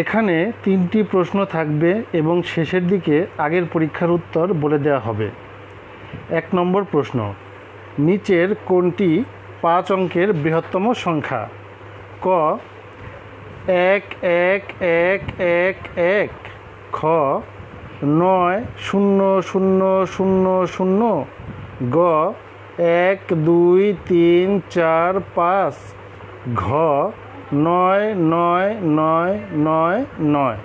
এখানে 3টি প্রশ্ন থাকবে এবং শেষের দিকে আগের পরীক্ষার উত্তর বলে দেওয়া হবে। 1 নম্বর প্রশ্ন, নিচের কোনটি 5 অঙ্কের বৃহত্তম সংখ্যা? ক 1 1 1 1 1, খ 9 0 0 0 0, গ 1 2 3 4 5, ঘ 9 9 9 9 9।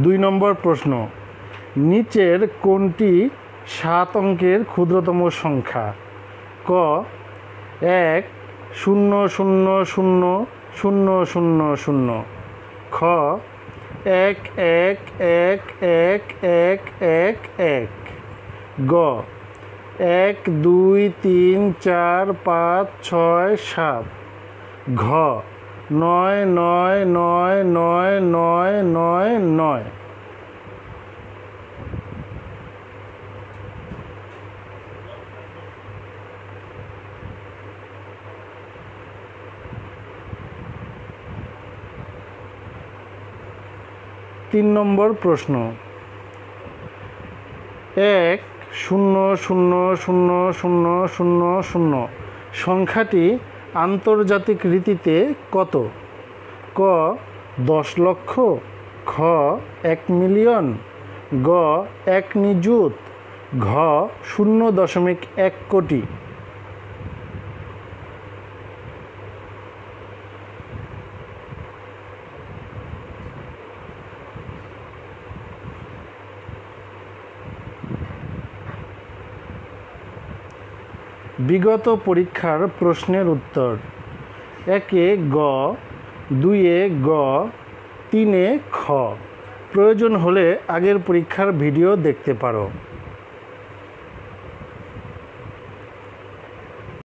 2 নম্বর প্রশ্ন, নিচের কোনটি 7 অঙ্কের ক্ষুদ্রতম সংখ্যা? ক 1 0 0 0 0 0 0, খ 1 1 1 1 1 1 1, গ 1 2 3 4 5 6 7, ঘ 9 9 9 9 9 9 9। 3 নম্বর প্রশ্ন, 1 0 0 0 0 0 0 সংখ্যাটি আন্তর্জাতিক রীতিতে কত? ক 10 লক্ষ, খ 1 মিলিয়ন, গ 1 নিযুত, ঘ 0.1 কোটি। বিগত পরীক্ষার প্রশ্নের উত্তর: 1-এ গ, 2-এ গ, 3-এ খ। প্রয়োজন হলে আগের পরীক্ষার ভিডিও দেখতে পারো।